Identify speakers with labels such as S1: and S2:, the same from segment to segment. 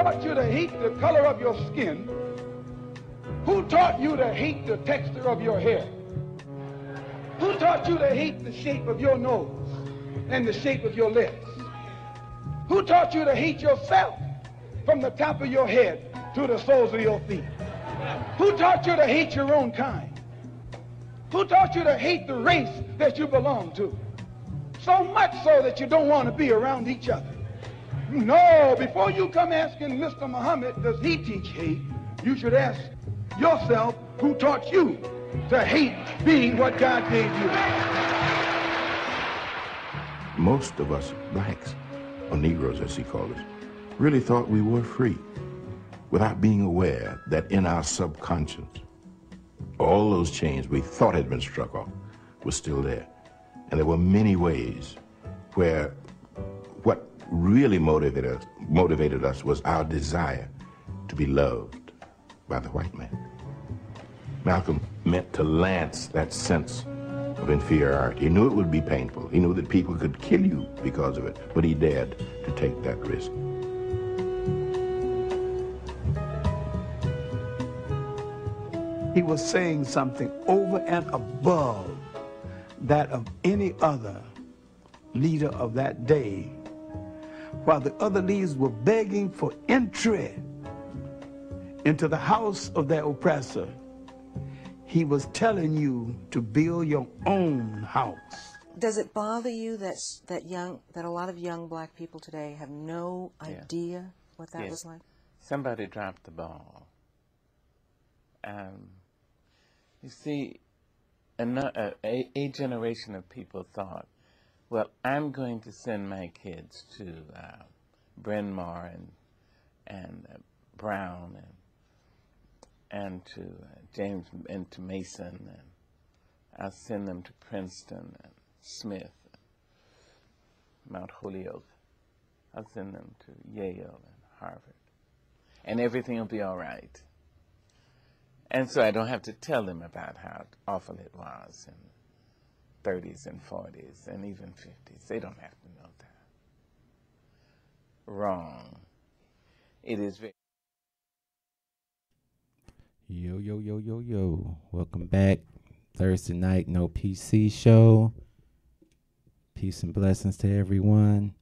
S1: taught you to hate the color of your skin? Who taught you to hate the texture of your hair? Who taught you to hate the shape of your nose and the shape of your lips? Who taught you to hate yourself from the top of your head to the soles of your feet? Who taught you to hate your own kind? Who taught you to hate the race that you belong to? So much so that you don't want to be around each other. No, before you come asking Mr. Muhammad, does he teach hate? You should ask yourself, who taught you to hate being what God gave you?
S2: Most of us blacks, or Negroes as he called us, really thought we were free without being aware that in our subconscious, all those chains we thought had been struck off were still there. And there were many ways where what really motivated us was our desire to be loved by the white man. Malcolm meant to lance that sense of inferiority. He knew it would be painful. He knew that people could kill you because of it, but he dared to take that risk.
S3: He was saying something over and above that of any other leader of that day. While the other leaders were begging for entry into the house of their oppressor, he was telling you to build your own house.
S4: Does it bother you that a lot of young black people today have no idea what that was like?
S5: Somebody dropped the ball. You see, a generation of people thought, well, I'm going to send my kids to Bryn Mawr and Brown and to James and to Mason, and I'll send them to Princeton and Smith, and Mount Holyoke. I'll send them to Yale and Harvard, and everything will be all right. And so I don't have to tell them about how awful it was in the 30s and 40s and even 50s. They don't have to know that. Wrong. It is very...
S6: Yo, yo, yo, yo, yo. Welcome back. Thursday night, No PC show. Peace and blessings to everyone.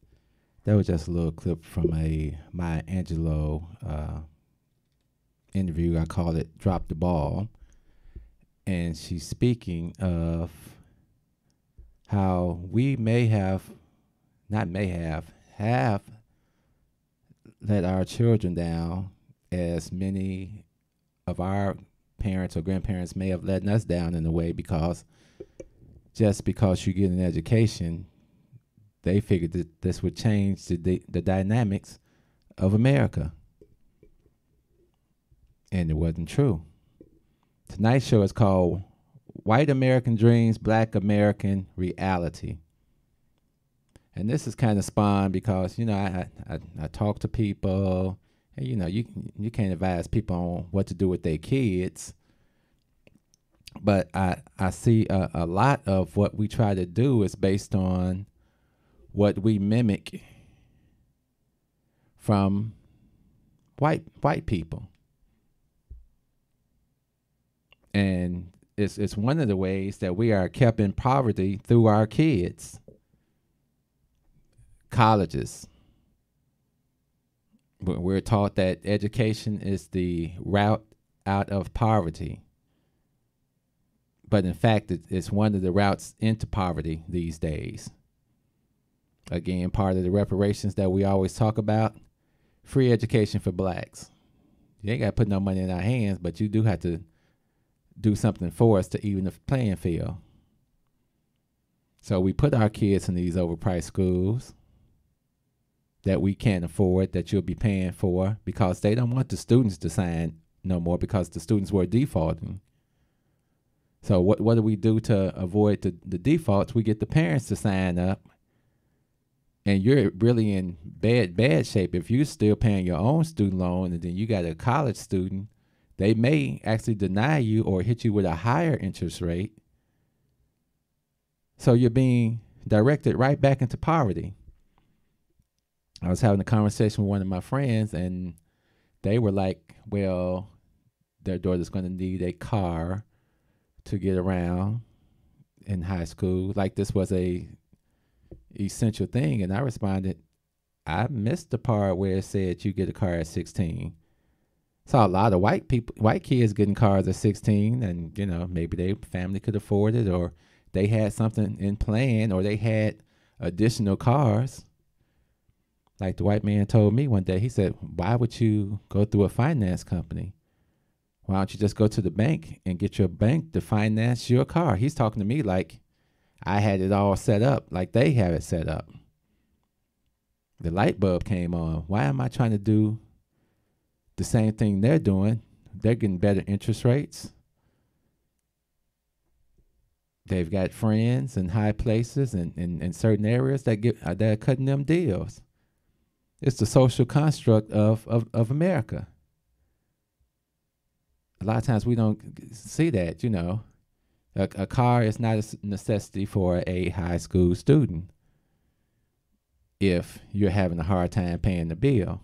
S6: That was just a little clip from a Maya Angelou interview. I called it Drop the Ball. And she's speaking of how we have let our children down, as many of our parents or grandparents may have let us down in a way, because just because you get an education, they figured that this would change the dynamics of America. And it wasn't true. Tonight's show is called White American Dreams, Black American Reality. And this is kind of spawned because, you know, I talk to people, and, you know, you can't advise people on what to do with their kids. But I see a lot of what we try to do is based on what we mimic from white people. And it's one of the ways that we are kept in poverty through our kids. Colleges. We're taught that education is the route out of poverty. But in fact, it's one of the routes into poverty these days. Again, part of the reparations that we always talk about, free education for blacks. You ain't got to put no money in our hands, but you do have to do something for us to even the playing field. So we put our kids in these overpriced schools that we can't afford, that you'll be paying for, because they don't want the students to sign no more, because the students were defaulting. So what do we do to avoid the defaults? We get the parents to sign up, and you're really in bad shape if you're still paying your own student loan, and then you got a college student. They may actually deny you or hit you with a higher interest rate. So you're being directed right back into poverty. I was having a conversation with one of my friends, and they were like, well, their daughter's going to need a car to get around in high school. Like this was a essential thing. And I responded, I missed the part where it said you get a car at 16. Saw a lot of white kids getting cars at 16, and you know, maybe their family could afford it, or they had something in plan, or they had additional cars. Like the white man told me one day, he said, why would you go through a finance company? Why don't you just go to the bank and get your bank to finance your car? He's talking to me like I had it all set up, like they have it set up. The light bulb came on. Why am I trying to do the same thing they're doing? They're getting better interest rates. They've got friends in high places and in certain areas that are cutting them deals. It's the social construct of America. A lot of times we don't see that, you know. A car is not a necessity for a high school student if you're having a hard time paying the bill.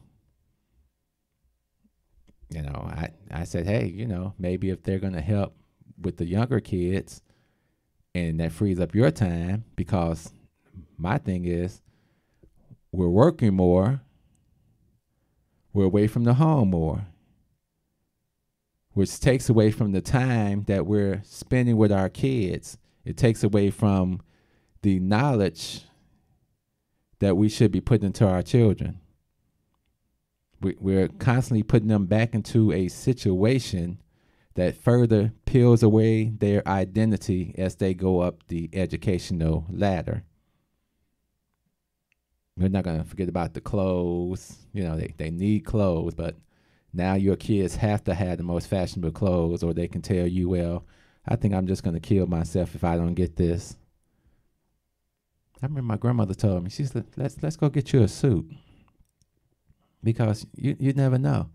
S6: You know, I said, hey, you know, maybe if they're going to help with the younger kids and that frees up your time, because my thing is we're working more, we're away from the home more, which takes away from the time that we're spending with our kids. It takes away from the knowledge that we should be putting into our children. We're constantly putting them back into a situation that further peels away their identity as they go up the educational ladder. We're not going to forget about the clothes. You know, they need clothes, but now your kids have to have the most fashionable clothes, or they can tell you, well, I think I'm just going to kill myself if I don't get this. I remember my grandmother told me, she said, let's go get you a suit. Because you never know.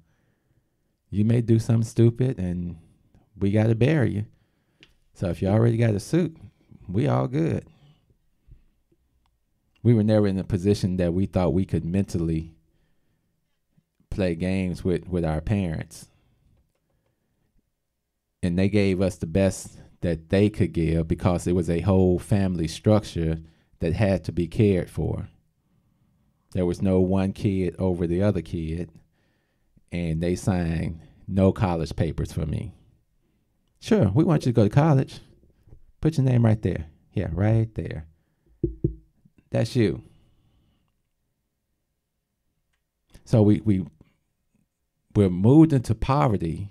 S6: You may do something stupid and we got to bury you. So if you already got a suit, we all good. We were never in a position that we thought we could mentally play games with our parents. And they gave us the best that they could give because it was a whole family structure that had to be cared for. There was no one kid over the other kid, and they signed no college papers for me. Sure, we want you to go to college. Put your name right there. Yeah, right there. That's you. So we're moved into poverty,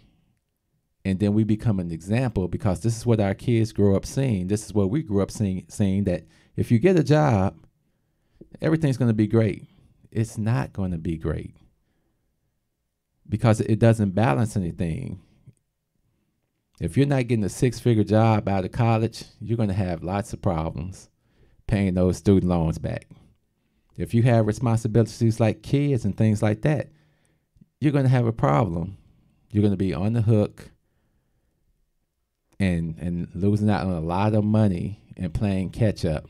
S6: and then we become an example because this is what our kids grow up seeing. This is what we grew up seeing that if you get a job, everything's going to be great. It's not going to be great because it doesn't balance anything. If you're not getting a six-figure job out of college, you're going to have lots of problems paying those student loans back. If you have responsibilities like kids and things like that, you're going to have a problem. You're going to be on the hook and losing out on a lot of money and playing catch up.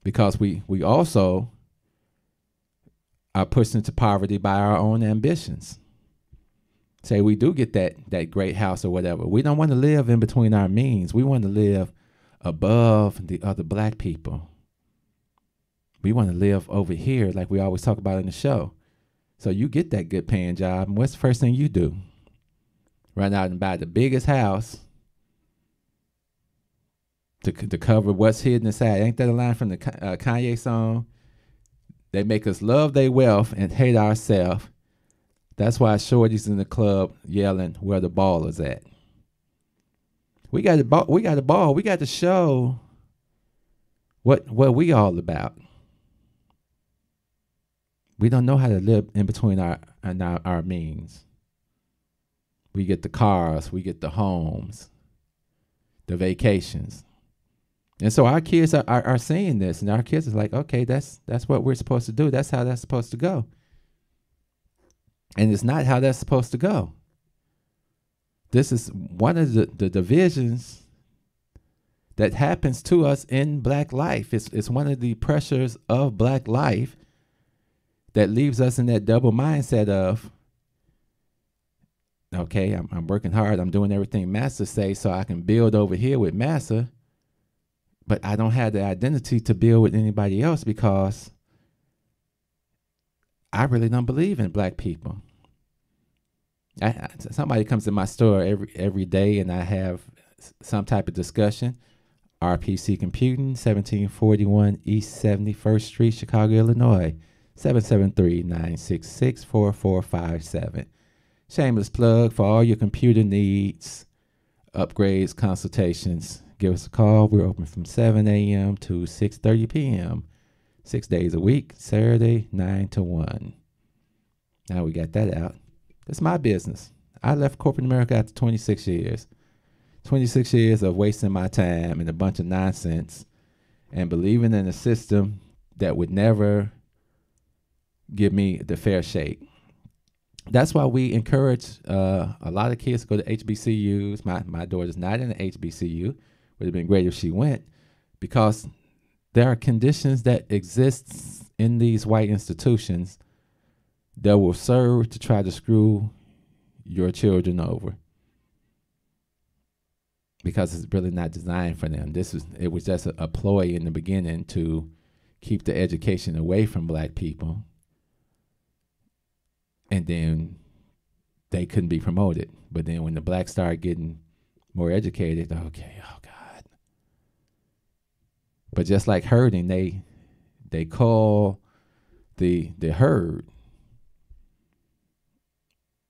S6: Because we also are pushed into poverty by our own ambitions. Say we do get that great house or whatever. We don't want to live in between our means. We want to live above the other black people. We want to live over here like we always talk about in the show. So you get that good paying job, and what's the first thing you do? Run out and buy the biggest house to cover what's hidden inside. Ain't that a line from the Kanye song? They make us love their wealth and hate ourselves. That's why shorty's in the club yelling where the ball is at. We got a ball. We got to show what we all about. We don't know how to live in between our means. We get the cars, we get the homes, the vacations. And so our kids are seeing this, and our kids are like, okay, that's what we're supposed to do. That's how that's supposed to go. And it's not how that's supposed to go. This is one of the divisions that happens to us in black life. It's one of the pressures of black life that leaves us in that double mindset of Okay, I'm working hard. I'm doing everything Master say so I can build over here with Master, but I don't have the identity to build with anybody else because I really don't believe in black people. Somebody comes to my store every day and I have some type of discussion. RPC Computing, 1741 East 71st Street, Chicago, Illinois, 773-966-4457. Shameless plug for all your computer needs, upgrades, consultations. Give us a call. We're open from 7 a.m. to 6:30 p.m. 6 days a week, Saturday, 9 to 1. Now we got that out. That's my business. I left corporate America after 26 years. 26 years of wasting my time and a bunch of nonsense and believing in a system that would never give me the fair shake. That's why we encourage a lot of kids to go to HBCUs. My daughter's not in the HBCU. Would have been great if she went, because there are conditions that exist in these white institutions that will serve to try to screw your children over, because it's really not designed for them. It was just a ploy in the beginning to keep the education away from black people, and then they couldn't be promoted. But then when the blacks started getting more educated, okay, oh God. But just like herding, they call the herd.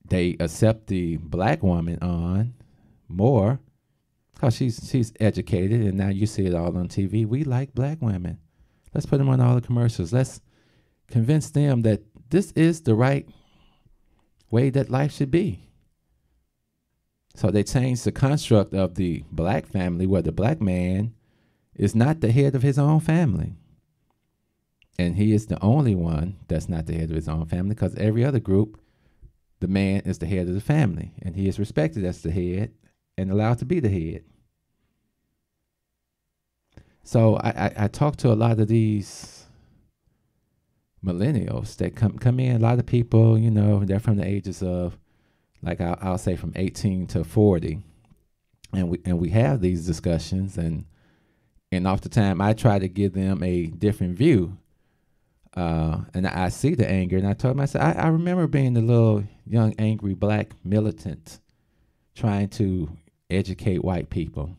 S6: They accept the black woman on more because she's educated, and now you see it all on TV. We like black women. Let's put them on all the commercials. Let's convince them that this is the right way that life should be. So they changed the construct of the black family, where the black man is not the head of his own family. And he is the only one that's not the head of his own family, because every other group, the man is the head of the family, and he is respected as the head and allowed to be the head. So I talk to a lot of these millennials that come in. A lot of people, they're from the ages of, like I'll say, from 18 to 40, and we have these discussions, and off the time I try to give them a different view, and I see the anger, and I told them, I said, I remember being the little young angry black militant trying to educate white people,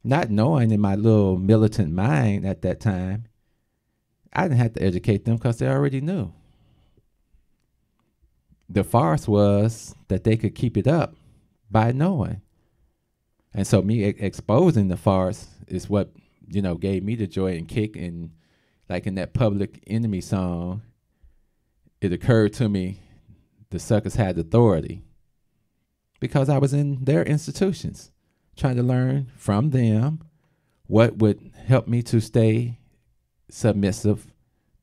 S6: not knowing in my little militant mind at that time I didn't have to educate them because they already knew. The farce was that they could keep it up by knowing. And so me exposing the farce is what, gave me the joy and kick. And like in that Public Enemy song, it occurred to me the suckers had authority because I was in their institutions trying to learn from them what would help me to stay submissive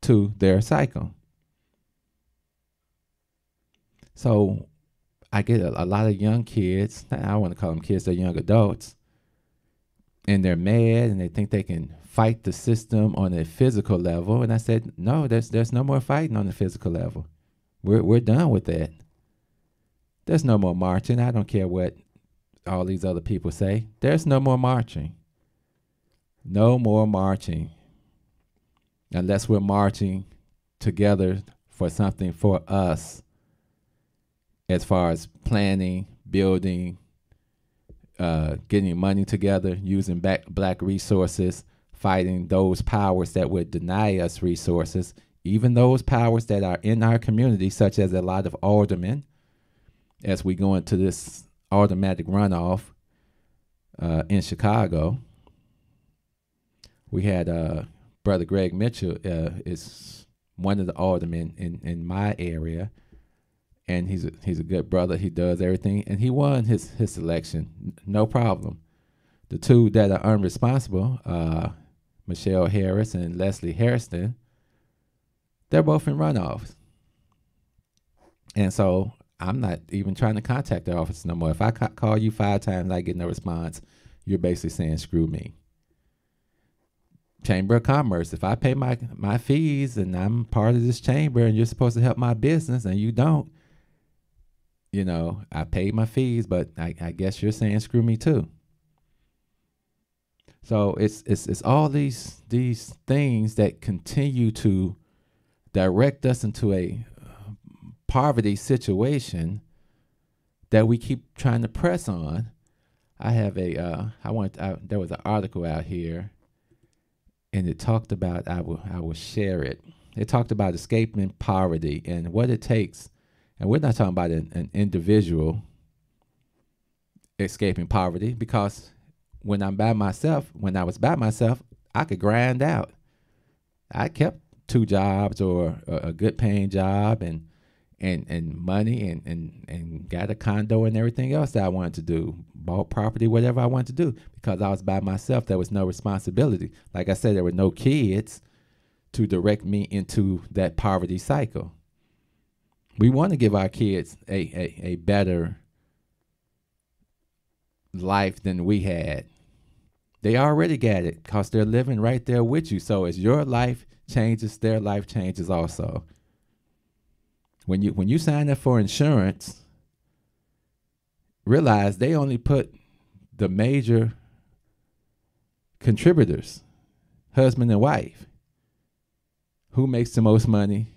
S6: to their cycle. So I get a lot of young kids, I want to call them kids, they're young adults, and they're mad and they think they can fight the system on a physical level. And I said, no, there's no more fighting on the physical level. We're done with that. There's no more marching. I don't care what all these other people say. There's no more marching. No more marching. Unless we're marching together for something for us, as far as planning, building, getting money together, using black resources, fighting those powers that would deny us resources, even those powers that are in our community, such as a lot of aldermen, as we go into this automatic runoff in Chicago. We had Brother Greg Mitchell is one of the aldermen in my area, and he's a good brother. He does everything, and he won his election, no problem. The two that are unresponsible, Michelle Harris and Leslie Hairston, they're both in runoffs. And so I'm not even trying to contact their office no more. If I call you 5 times and I get no response, you're basically saying, screw me. Chamber of Commerce, if I pay my fees and I'm part of this chamber and you're supposed to help my business and you don't, you know, I paid my fees, but I guess you're saying screw me too. So it's all these things that continue to direct us into a poverty situation that we keep trying to press on. I have there was an article out here, and it talked about, I will share it. It talked about escaping poverty and what it takes. And we're not talking about an individual escaping poverty, because when I was by myself, I could grind out. I kept 2 jobs or a good paying job and money and got a condo and everything else that I wanted to do, bought property, whatever I wanted to do, because I was by myself. There was no responsibility. Like I said, there were no kids to direct me into that poverty cycle. We want to give our kids a better life than we had. They already got it because they're living right there with you. So as your life changes, their life changes also. When you sign up for insurance, realize they only put the major contributors, husband and wife. Who makes the most money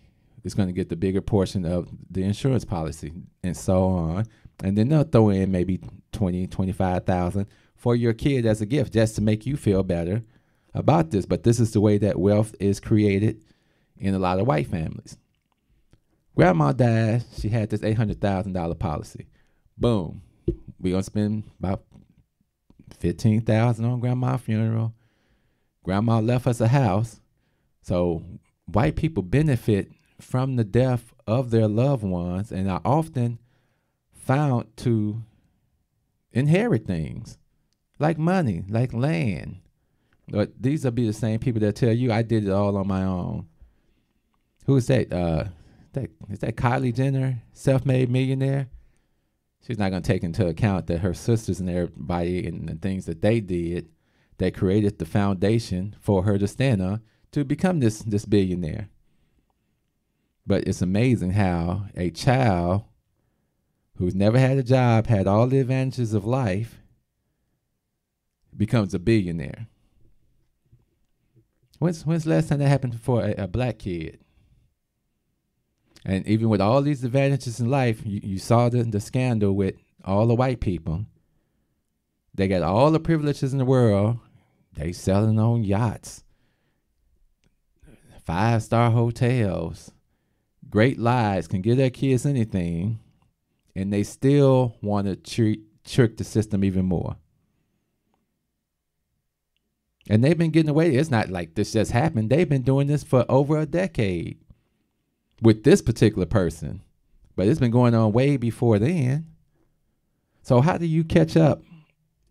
S6: is going to get the bigger portion of the insurance policy, and so on. And then they'll throw in maybe $20,000, $25,000 for your kid as a gift, just to make you feel better about this. But this is the way that wealth is created in a lot of white families. Grandma died. She had this $800,000 policy. Boom. We're going to spend about $15,000 on grandma's funeral. Grandma left us a house. So white people benefit from the death of their loved ones and are often found to inherit things like money, like land. But these will be the same people that tell you I did it all on my own. Who is that? Is that Kylie Jenner, self-made millionaire? She's not going to take into account that her sisters and everybody and the things that they did that created the foundation for her to stand on to become this billionaire. But it's amazing how a child who's never had a job, had all the advantages of life, becomes a billionaire. When's the last time that happened for a black kid? And even with all these advantages in life, you saw the scandal with all the white people. They got all the privileges in the world. They selling on yachts, 5-star hotels, great lives, can give their kids anything, and they still want to trick the system even more. And they've been getting away. It's not like this just happened. They've been doing this for over a decade with this particular person. But it's been going on way before then. So how do you catch up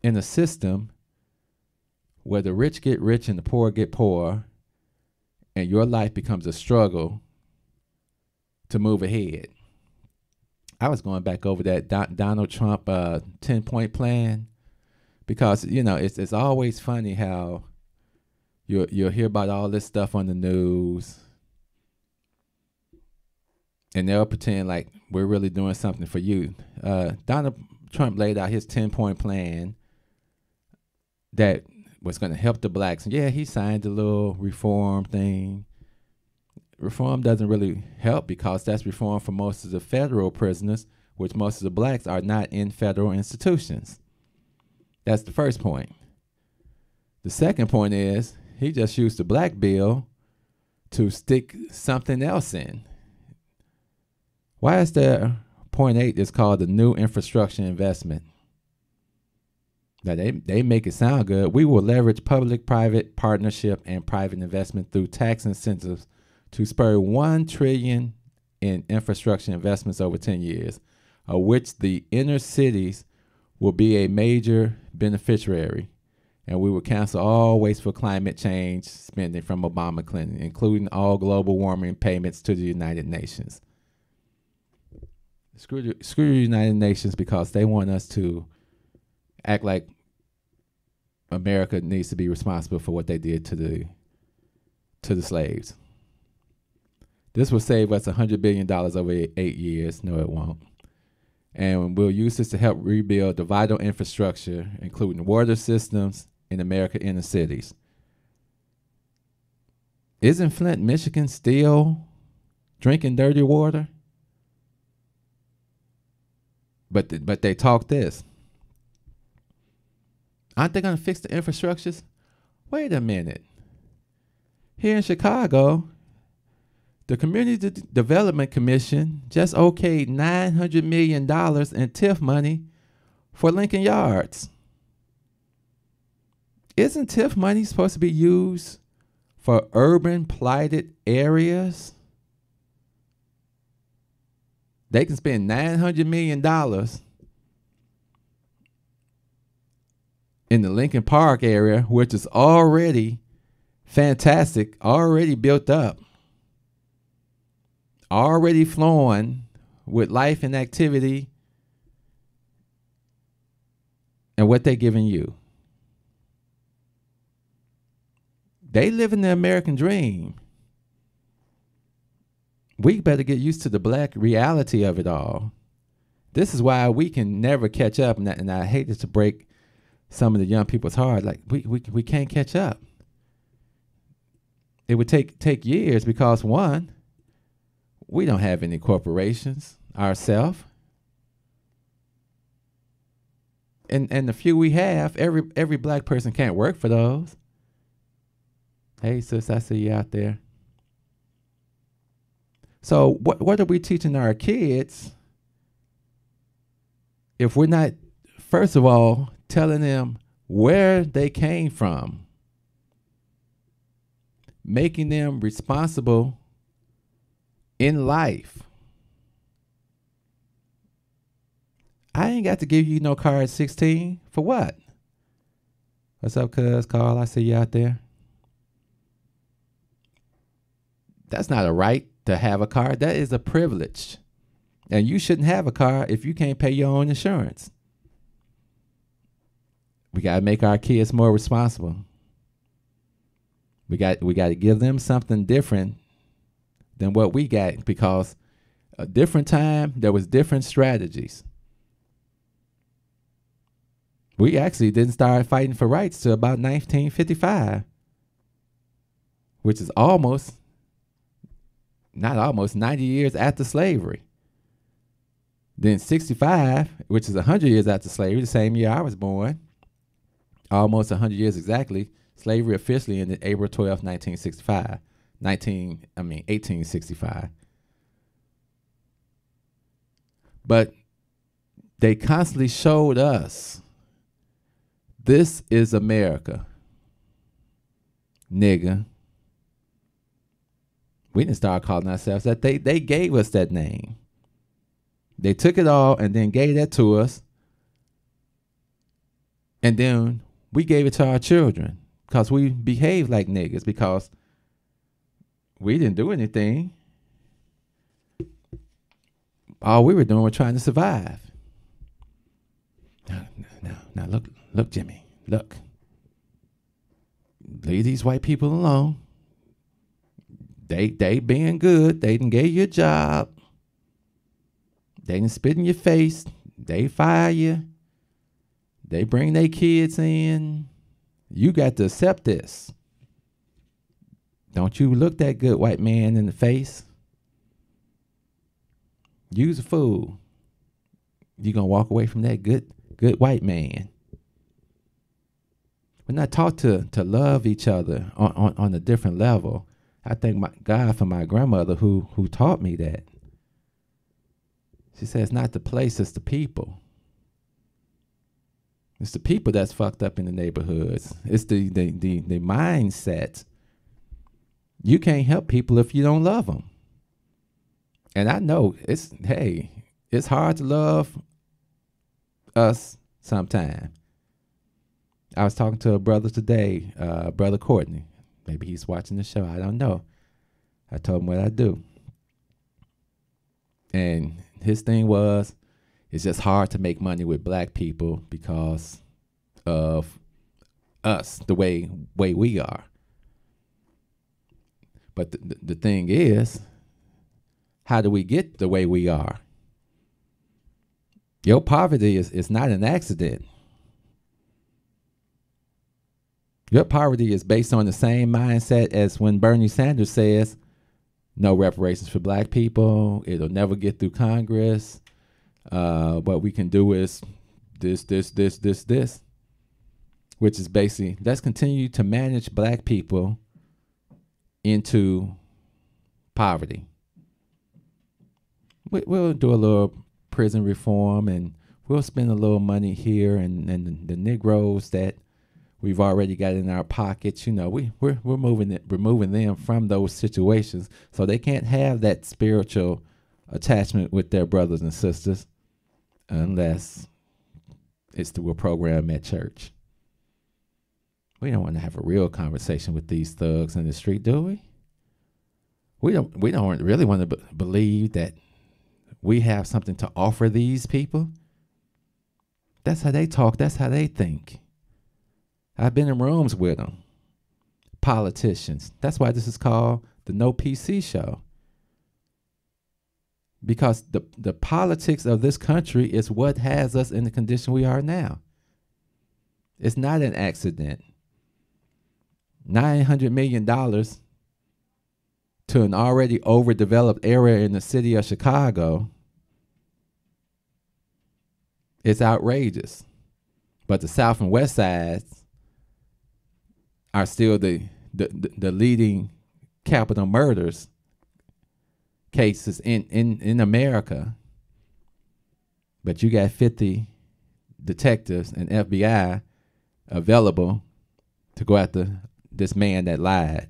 S6: in a system where the rich get rich and the poor get poor, and your life becomes a struggle to move ahead? I was going back over that Donald Trump 10-point plan, because, you know, it's always funny how you'll hear about all this stuff on the news, and they'll pretend like we're really doing something for you. Donald Trump laid out his 10-point plan that was going to help the blacks. And yeah, he signed a little reform thing. Reform doesn't really help because that's reform for most of the federal prisoners, which most of the blacks are not in federal institutions. That's the first point. The second point is he just used the black bill to stick something else in. Why is there point 8 is called the new infrastructure investment? Now they make it sound good. We will leverage public-private partnership and private investment through tax incentives to spur $1 trillion in infrastructure investments over 10 years, of which the inner cities will be a major beneficiary. And we will cancel all wasteful climate change spending from Obama Clinton, including all global warming payments to the United Nations. Screw the United Nations, because they want us to act like America needs to be responsible for what they did to the slaves. This will save us $100 billion over 8 years. No, it won't. And we'll use this to help rebuild the vital infrastructure, including water systems in America inner cities. Isn't Flint, Michigan still drinking dirty water? But they talk this. Aren't they going to fix the infrastructures? Wait a minute. Here in Chicago, the Community Development Commission just okayed $900 million in TIF money for Lincoln Yards. Isn't TIF money supposed to be used for urban blighted areas? They can spend $900 million in the Lincoln Park area, which is already fantastic, already built up, already flowing with life and activity, and what they're giving you. They live in the American dream. We better get used to the black reality of it all. This is why we can never catch up, and I hate to break some of the young people's heart. Like we can't catch up. It would take years because, one, we don't have any corporations ourselves, and the few we have, every black person can't work for those. Hey sis, I see you out there. So what are we teaching our kids if we're not, first of all, telling them where they came from, making them responsible in life? I ain't got to give you no car at 16. For what? What's up, cuz Carl? I see you out there. That's not a right to have a car. That is a privilege. And you shouldn't have a car if you can't pay your own insurance. We got to make our kids more responsible. We got to give them something different than what we got, because a different time, there was different strategies. We actually didn't start fighting for rights till about 1955, which is not almost 90 years after slavery. Then 65, which is 100 years after slavery, the same year I was born, almost 100 years exactly, slavery officially ended April 12, 1865. But they constantly showed us, this is America, nigga. We didn't start calling ourselves that. They gave us that name. They took it all and then gave that to us. And then we gave it to our children because we behaved like niggas, because we didn't do anything. All we were doing was trying to survive. Now look, Jimmy, look. Leave these white people alone. They being good. They done gave you a job. They done spit in your face. They fire you. They bring their kids in. You got to accept this. Don't you look that good white man in the face. You's a fool. You're going to walk away from that good white man. We're not taught to love each other on a different level. I thank God for my grandmother who taught me that. She says, it's not the place, it's the people. It's the people that's fucked up in the neighborhoods. It's the mindset. You can't help people if you don't love them. And I know it's hard to love us sometimes. I was talking to a brother today, Brother Courtney. Maybe he's watching the show. I don't know. I told him what I do. And his thing was, it's just hard to make money with black people because of us, the way we are. But the thing is, how do we get the way we are? Your poverty is not an accident. Your poverty is based on the same mindset as when Bernie Sanders says, no reparations for black people. It'll never get through Congress. What we can do is this, which is basically, let's continue to manage black people into poverty. We'll do a little prison reform, and we'll spend a little money here, and the Negroes that we've already got in our pockets, you know, we're removing them from those situations so they can't have that spiritual attachment with their brothers and sisters unless it's through a program at church. We don't want to have a real conversation with these thugs in the street, do we? We don't really want to believe that we have something to offer these people. That's how they talk. That's how they think. I've been in rooms with them. Politicians. That's why this is called the No PC Show. Because the politics of this country is what has us in the condition we are now. It's not an accident. $900 million to an already overdeveloped area in the city of Chicago is outrageous. But the South and West Sides are still the leading capital murders cases in America. But you got 50 detectives and FBI available to go after this man that lied.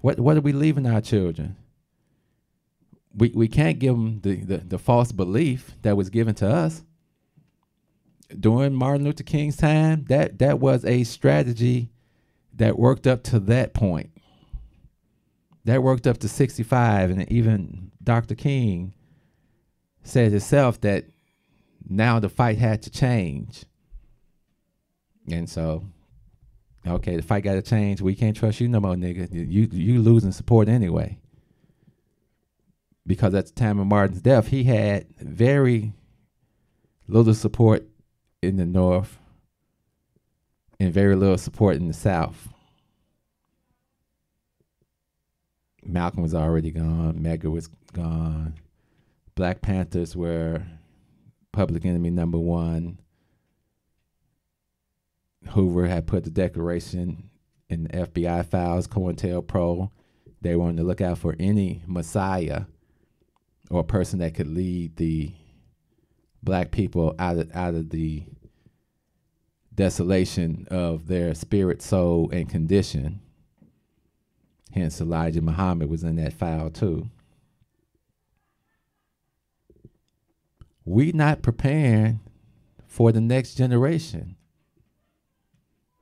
S6: What are we leaving our children? We can't give them the false belief that was given to us. During Martin Luther King's time, that was a strategy that worked up to that point. That worked up to 65, and even Dr. King said himself that now the fight had to change. And so, okay, the fight got to change. We can't trust you no more, nigga. You losing support anyway. Because at the time of Martin's death, he had very little support in the North and very little support in the South. Malcolm was already gone. Medgar was gone. Black Panthers were public enemy number one. Hoover had put the declaration in the FBI files, COINTELPRO. They were on the lookout for any messiah or a person that could lead the black people out of the desolation of their spirit, soul, and condition. Hence, Elijah Muhammad was in that file too. We not preparing for the next generation.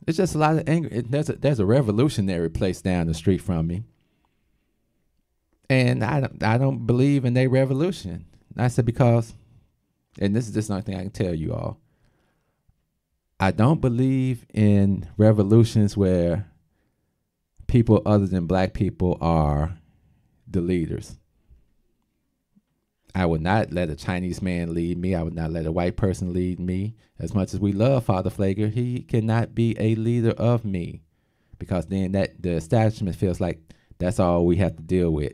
S6: It's just a lot of anger. There's a revolutionary place down the street from me, and I don't believe in their revolution. I said because, and this is just another thing I can tell you all. I don't believe in revolutions where people other than black people are the leaders. I would not let a Chinese man lead me. I would not let a white person lead me. As much as we love Father Pfleger, he cannot be a leader of me, because then the establishment feels like that's all we have to deal with.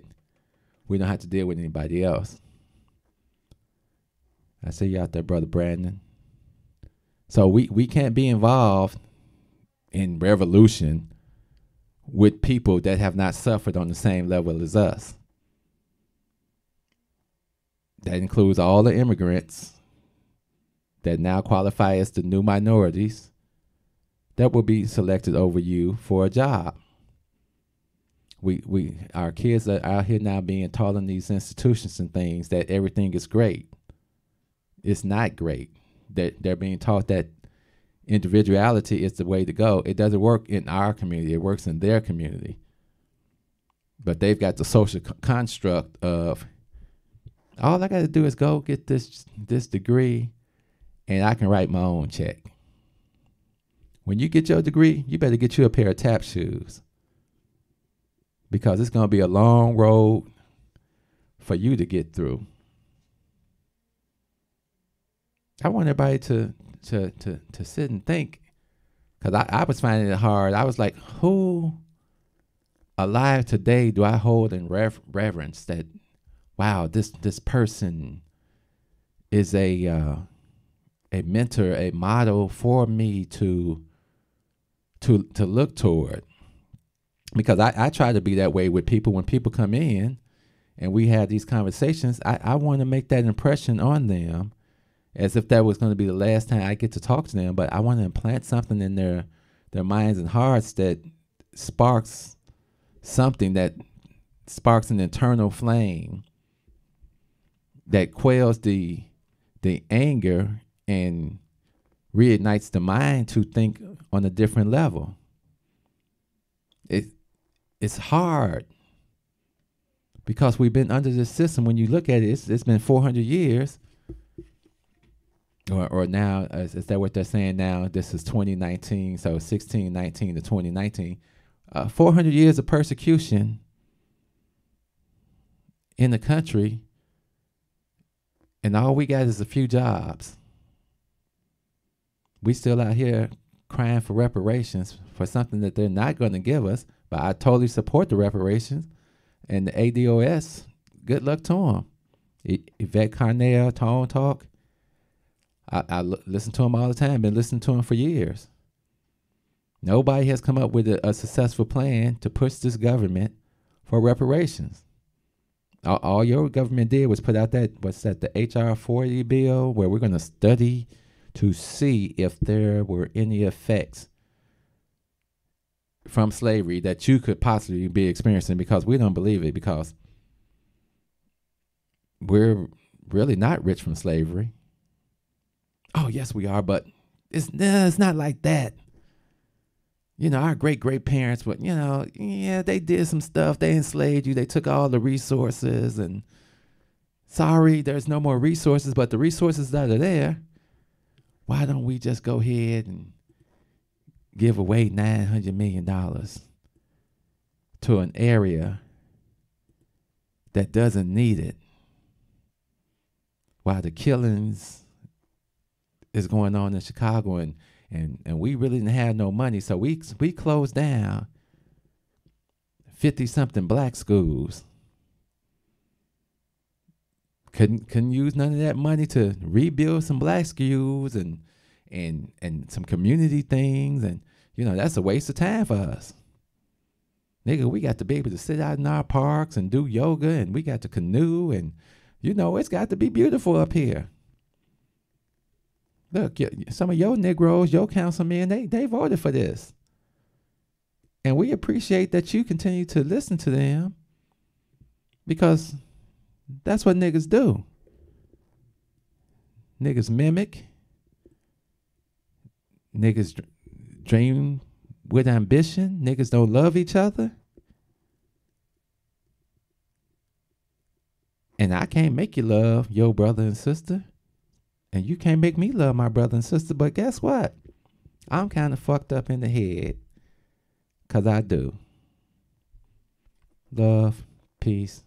S6: We don't have to deal with anybody else. I see you out there, Brother Brandon. So we can't be involved in revolution with people that have not suffered on the same level as us. That includes all the immigrants that now qualify as the new minorities that will be selected over you for a job. Our kids are out here now being taught in these institutions and things that everything is great. It's not great. They're being taught that individuality is the way to go. It doesn't work in our community. It works in their community. But they've got the social construct of, all I got to do is go get this degree, and I can write my own check. When you get your degree, you better get you a pair of tap shoes, because it's going to be a long road for you to get through. I want everybody to sit and think, because I was finding it hard. I was like, who alive today do I hold in reverence that, wow, this person is a mentor, a model for me to look toward. Because I try to be that way with people. When people come in and we have these conversations, I want to make that impression on them as if that was going to be the last time I get to talk to them. But I want to implant something in their minds and hearts that sparks something, that sparks an internal flame that quells the anger and reignites the mind to think on a different level. It's hard because we've been under this system. When you look at it, it's been 400 years. Or now, is that what they're saying now? This is 2019, so 1619 to 2019. 400 years of persecution in the country, and all we got is a few jobs. We still out here crying for reparations for something that they're not going to give us, but I totally support the reparations. And the ADOS, good luck to them. Yvette Carnell, Tone Talk, I listen to them all the time, been listening to them for years. Nobody has come up with a successful plan to push this government for reparations. All your government did was put out the HR 40 bill, where we're going to study to see if there were any effects from slavery that you could possibly be experiencing, because we don't believe it, because we're really not rich from slavery. Oh, yes, we are, but it's not like that. You know, our great-great-parents would, they did some stuff. They enslaved you. They took all the resources, and sorry, there's no more resources, but the resources that are there, why don't we just go ahead and give away $900 million to an area that doesn't need it, while the killings is going on in Chicago, and we really didn't have no money, so we closed down 50-something black schools. Couldn't use none of that money to rebuild some black schools and some community things, and that's a waste of time for us. Nigga, we got to be able to sit out in our parks and do yoga, and we got to canoe, and it's got to be beautiful up here. Look, some of your Negroes, your councilmen, they voted for this. And we appreciate that you continue to listen to them, because that's what niggas do. Niggas mimic. Niggas dream with ambition. Niggas don't love each other. And I can't make you love your brother and sister. And you can't make me love my brother and sister. But guess what? I'm kind of fucked up in the head. Because I do. Love, peace.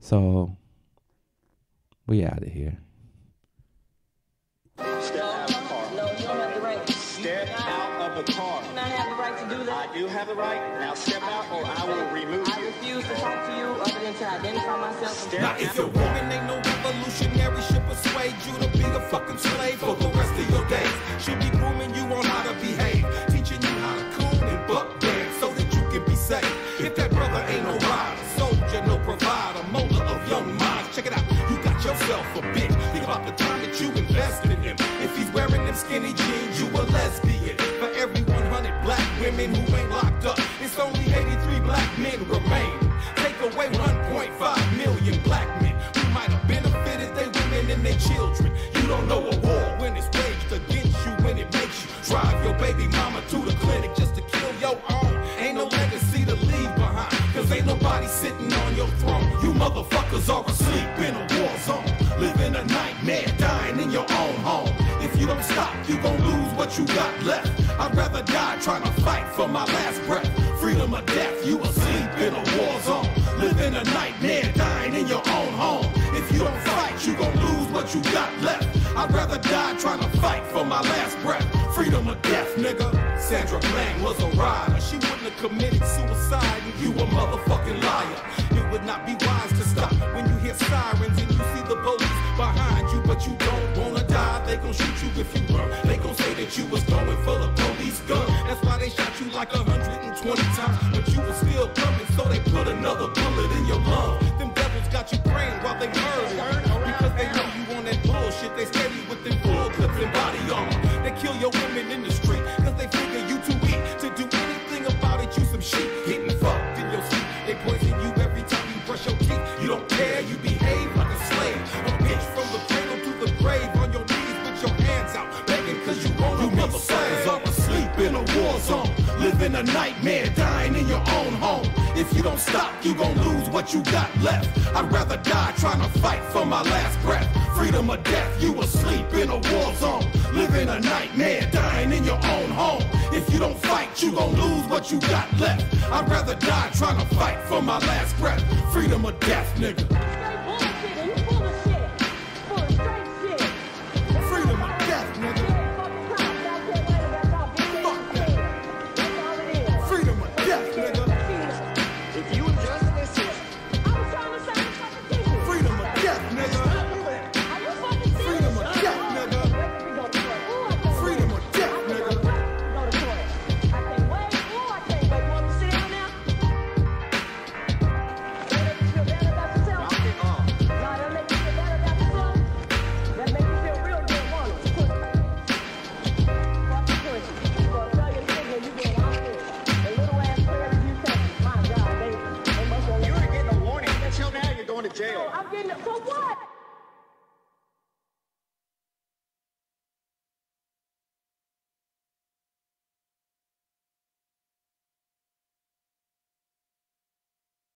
S6: So, we out of here.
S7: Step out of the car.
S8: No, you don't have the right.
S7: Step out of the car.
S8: You do not have the right to do that.
S7: I do have the right. Now step out or I will remove
S8: I
S7: you.
S8: refuse to talk to you other than to identify myself.
S7: Step
S9: Now, if your woman ain't no revolutionary, she'll persuade you to be a fucking slave for the rest of your days. She'll be grooming you on how to behave, teaching you how to coon and buck dance so that you can be safe. If that brother ain't no rider, soldier, no provider, molder of young minds, check it out. You got yourself a bitch. Think about the time that you invested in him. If he's wearing them skinny jeans, you a lesbian. For every 100 black women who ain't locked up, it's only 83 black men remain. Take away 1.5 million black men who might have benefited their women and their children. You don't know a war when it's waged against you, when it makes you drive your baby mama to the clinic just to kill your own. Ain't no legacy to leave behind, cause ain't nobody sitting on your throne. You motherfuckers are asleep in a war zone, living a nightmare, dying in your own home. If you don't stop, you gon' lose what you got left. I'd rather die trying to fight for my last breath. Freedom or death, you asleep in a war zone, living a nightmare, dying in your own home. If you don't fight, you gon' lose what you got left. I'd rather die trying to fight for my last breath. Freedom or death, nigga. Sandra Bland was a rider. She wouldn't have committed suicide, and you a motherfucking liar. It would not be wise to stop when you hear sirens and you see the police behind you, but you don't wanna die. They gon' shoot you if you run. They gon' say that you was going for the police gun. That's why they shot you like 120 times, but you was still coming, so they put another bullet in your lung. Them devils got you praying while they murder, because they know you on that bullshit. They steady with them full clips and body armor. They kill your women in the street, cause they figure you too weak to do anything about it. You some shit, getting fucked in your sleep. They poison you every time you brush your teeth. You don't care, you behave like a slave. A bitch from the cradle to the grave, on your knees with your hands out, begging cause you wanna be motherfuckers are asleep in a war zone, living a nightmare, dying in your own home. If you don't stop, you gon' lose what you got left. I'd rather die trying to fight for my last breath. Freedom or death, you asleep in a war zone, living a nightmare, dying in your own home. If you don't fight, you gon' lose what you got left. I'd rather die trying to fight for my last breath. Freedom or death, nigga.